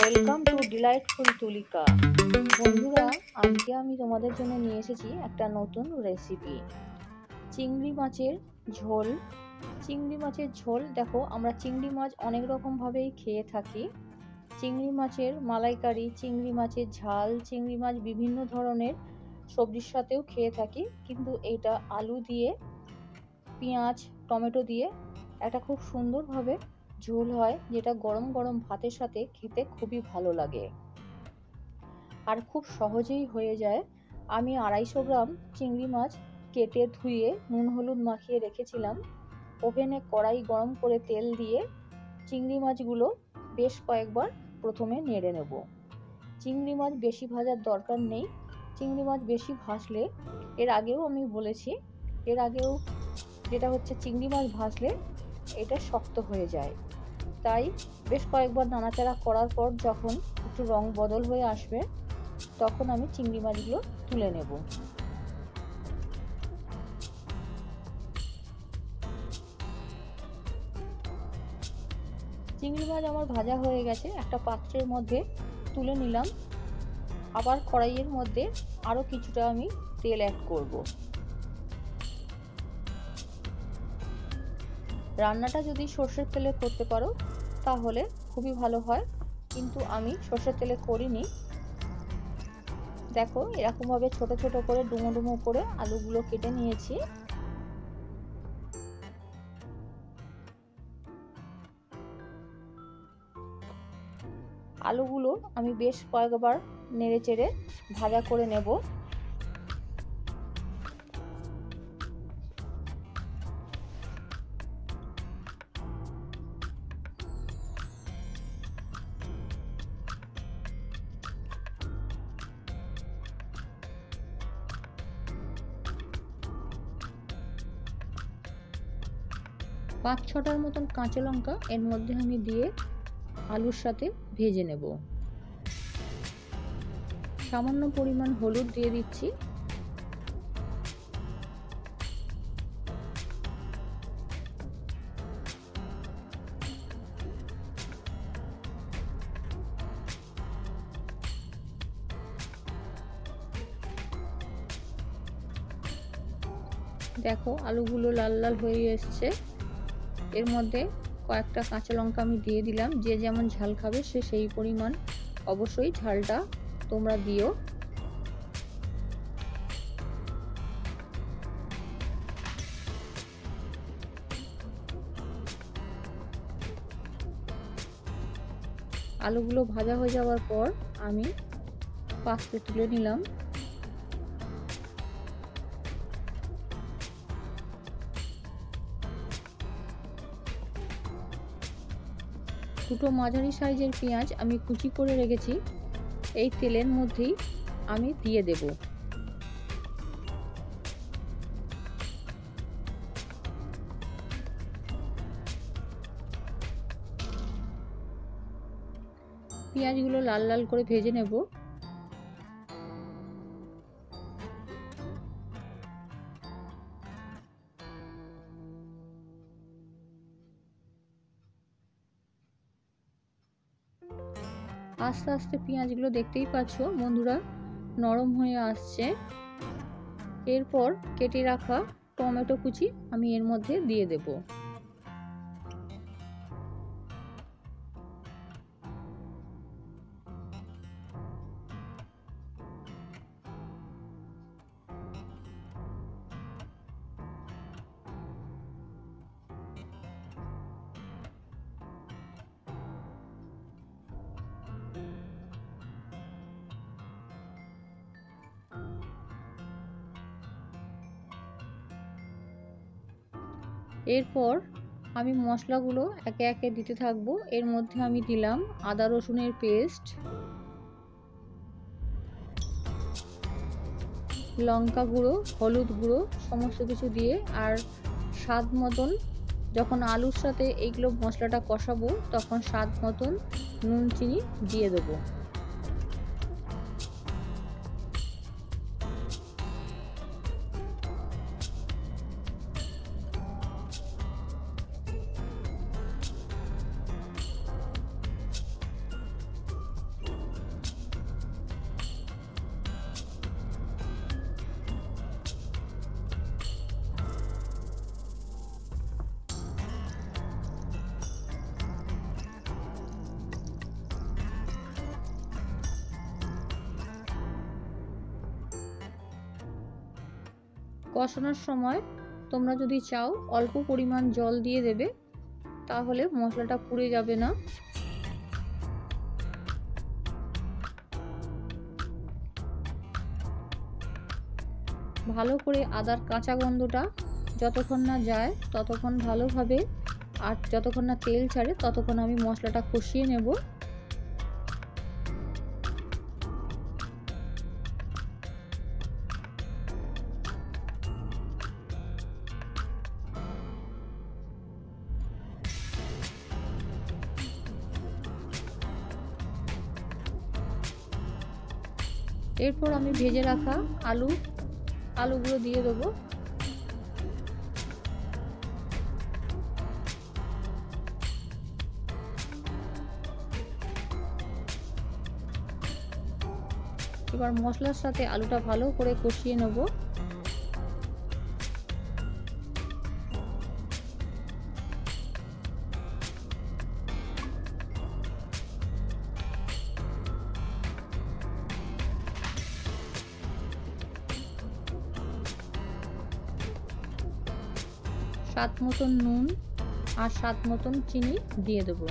Welcome to delightful তুলিকা। বন্ধুরা, আজকে আমি তোমাদের জন্য নিয়ে এসেছি একটা নতুন রেসিপি, চিংড়ি মাছের ঝোল। চিংড়ি মাছের ঝোল দেখো, আমরা চিংড়ি মাছ অনেক রকমভাবেই খেয়ে থাকি। চিংড়ি মাছের মালাইকারি, চিংড়ি মাছের ঝাল, চিংড়ি মাছ বিভিন্ন ধরনের সবজির সাথেও খেয়ে থাকি, কিন্তু এইটা আলু দিয়ে, পেঁয়াজ, টমেটো দিয়ে একটা খুব সুন্দরভাবে ঝোল হয়, যেটা গরম গরম ভাতের সাথে খেতে খুবই ভালো লাগে আর খুব সহজেই হয়ে যায়। আমি 250 গ্রাম চিংড়ি মাছ কেটে ধুয়ে নুন হলুদ মাখিয়ে রেখেছিলাম। ওভেনে কড়াই গরম করে তেল দিয়ে চিংড়ি মাছগুলো বেশ কয়েকবার প্রথমে নেড়ে নেব। চিংড়ি মাছ বেশি ভাজার দরকার নেই। চিংড়ি মাছ বেশি ভাজলে, এর আগেও আমি বলেছি, যেটা হচ্ছে চিংড়ি মাছ ভাজলে এটা শক্ত হয়ে যায়। তাই বেশ কয়েকবার নাড়াচাড়া করার পর যখন একটু রং বদল হয়ে আসবে, তখন আমি চিংড়ি মাছগুলো তুলে নেব। চিংড়ি মাছ আমার ভাজা হয়ে গেছে, একটা পাত্রের মধ্যে তুলে নিলাম। আবার কড়াইয়ের মধ্যে আরও কিছুটা আমি তেল অ্যাড করব। রান্নাটা যদি সর্ষের তেলে করতে পারো তাহলে খুবই ভালো হয়, কিন্তু আমি সর্ষের তেলে করিনি। দেখো, এরকম ভাবে ছোট ছোট করে ডুমো ডুমো করে আলুগুলো কেটে নিয়েছি। আলুগুলো আমি বেশ কয়েকবার নেড়ে চেড়ে ভাজা করে নেব। পাঁচ ছটার মতন কাঁচা লঙ্কা এর মধ্যে আমি দিয়ে আলুর সাথে ভেজে নেব। সামান্য পরিমাণ হলুদ দিয়ে দিচ্ছি। দেখো, আলুগুলো লাল লাল হয়ে এসছে। এর মধ্যে কয়েকটা কাঁচা লঙ্কা আমি দিয়ে দিলাম। যে যেমন ঝাল খাবে সে সেই পরিমাণ অবশ্যই ঝালটা তোমরা দিও। আলুগুলো ভাজা হয়ে যাওয়ার পর আমি পাত্রে তুলে নিলাম। দুটো মাঝারি সাইজের পেঁয়াজ আমি কুচি করে রেখেছি, এই তেলের মধ্যেই আমি দিয়ে দেব। পেঁয়াজগুলো লাল লাল করে ভেজে নেব। আস্তে আস্তে পেঁয়াজগুলো, দেখতেই পাচ্ছ বন্ধুরা, নরম হয়ে আসছে। এরপর কেটে রাখা টমেটো কুচি আমি এর মধ্যে দিয়ে দেব। এরপর আমি মশলাগুলো একে একে দিতে থাকবো। এর মধ্যে আমি দিলাম আদা রসুনের পেস্ট, লঙ্কা গুঁড়ো, হলুদ গুঁড়ো, সমস্ত কিছু দিয়ে, আর স্বাদ মতন, যখন আলুর সাথে এইগুলো মশলাটা কষাবো তখন স্বাদ মতন নুন চিনি দিয়ে দেবো। কষানোর সময় তোমরা যদি চাও অল্প পরিমাণ জল দিয়ে দেবে, তাহলে মশলাটা পুড়ে যাবে না। ভালো করে আদার কাঁচা গন্ধটা যতক্ষণ না যায় ততক্ষণ ভালোভাবে, আর যতক্ষণ না তেল ছাড়ে ততক্ষণ আমি মশলাটা কষিয়ে নেব। এরপর আমি ভেজে রাখা আলুগুলো দিয়ে দেবো। এবার মশলার সাথে আলুটা ভালো করে কষিয়ে নেব। স্বাদ মতন নুন আর স্বাদ মতন চিনি দিয়ে দেবো।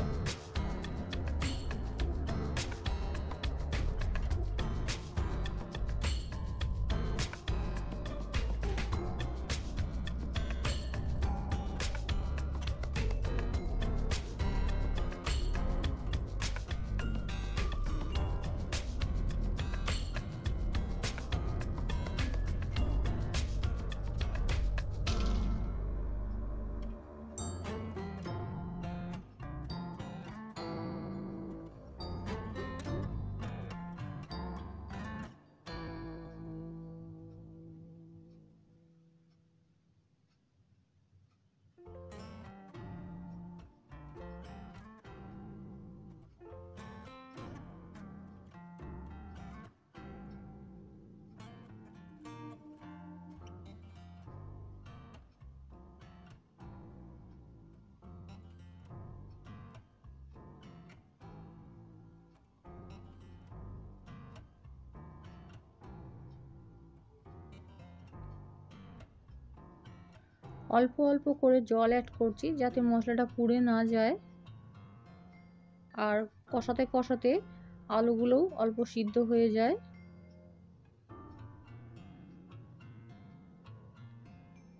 অল্প অল্প করে জল অ্যাড করছি যাতে মশলাটা পুড়ে না যায়, আর কষাতে কষাতে আলুগুলোও অল্প সিদ্ধ হয়ে যায়।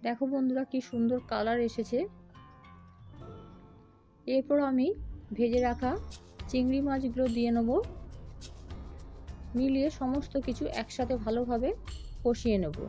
দেখো বন্ধুরা কি সুন্দর কালার এসেছে। এরপর আমি ভেজে রাখা চিংড়ি মাছগুলো দিয়ে নেব, মিলিয়ে সমস্ত কিছু একসাথে ভালোভাবে কষিয়ে নেব।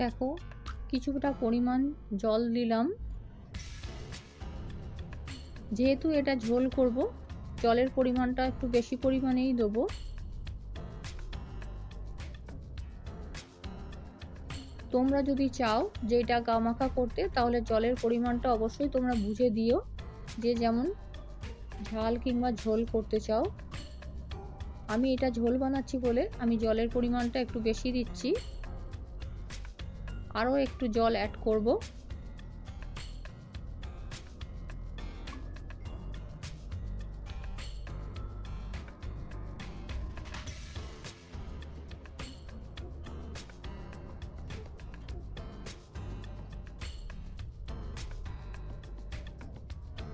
দেখো কিছুটা পরিমাণ জল দিলাম, যেহেতু এটা ঝোল করব জলের পরিমাণটা একটু বেশি পরিমাণেই দেবো। তোমরা যদি চাও যে এটা গামাখা করতে, তাহলে জলের পরিমাণটা অবশ্যই তোমরা বুঝে দিও, যে যেমন ঝাল কিংবা ঝোল করতে চাও। আমি এটা ঝোল বানাচ্ছি বলে আমি জলের পরিমাণটা একটু বেশি দিচ্ছি, আরও একটু জল অ্যাড করব।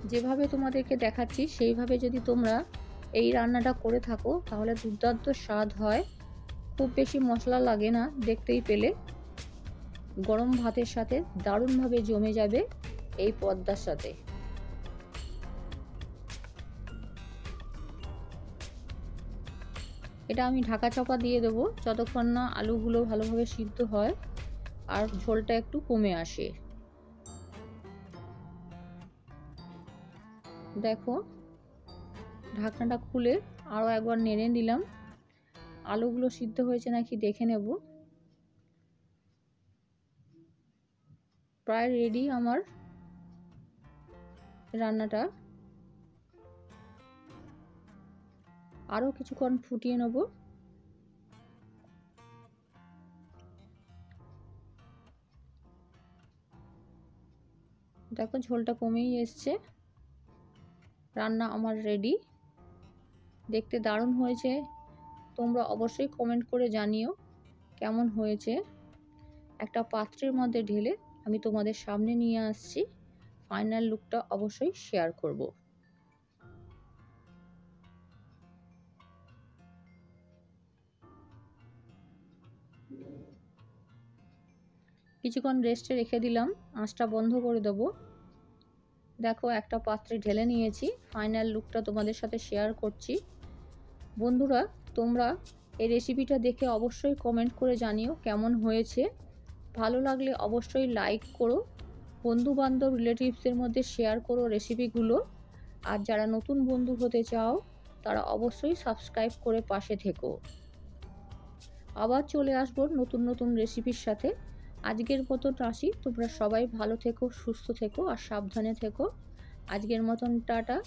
যেভাবে তোমাদেরকে দেখাচ্ছি সেইভাবে যদি তোমরা এই রান্নাটা করে থাকো তাহলে দুর্দান্ত স্বাদ হয়। খুব বেশি মশলা লাগে না, দেখতেই পেলে। গরম ভাতের সাথে দারুণভাবে জমে যাবে এই পদ্মার সাথে। এটা আমি ঢাকা চাপা দিয়ে দেবো যতক্ষণ না আলুগুলো ভালোভাবে সিদ্ধ হয় আর ঝোলটা একটু কমে আসে। দেখো, ঢাকনাটা খুলে আরও একবার নেড়ে নিলাম। আলুগুলো সিদ্ধ হয়েছে নাকি দেখে নেব। প্রায় রেডি আমার রান্নাটা। আরও কিছুক্ষণ ফুটিয়ে নেব। দেখো, ঝোলটা কমেই এসছে। রান্না আমার রেডি। দেখতে দারুণ হয়েছে। তোমরা অবশ্যই কমেন্ট করে জানিও কেমন হয়েছে। একটা পাত্রের মধ্যে ঢেলে আমি তোমাদের সামনে নিয়ে আসছি। ফাইনাল লুকটা অবশ্যই শেয়ার করব। কিছুক্ষণ রেস্টে রেখে দিলাম, আঁচটা বন্ধ করে দেবো। দেখো, একটা পাত্রে ঢেলে নিয়েছি। ফাইনাল লুকটা তোমাদের সাথে শেয়ার করছি। বন্ধুরা, তোমরা এই রেসিপিটা দেখে অবশ্যই কমেন্ট করে জানিও কেমন হয়েছে। ভালো লাগলে অবশ্যই লাইক করো, বন্ধুবান্ধব রিলেটিভসদের মধ্যে শেয়ার করো রেসিপিগুলো। আর যারা নতুন বন্ধু হতে চাও তারা অবশ্যই সাবস্ক্রাইব করে পাশে থেকো। আবার চলে আসবো নতুন নতুন রেসিপির সাথে। আজকের মতন আসি। তোমরা সবাই ভালো থেকো, সুস্থ থেকো আর সাবধানে থেকো। আজকের মতন টাটা।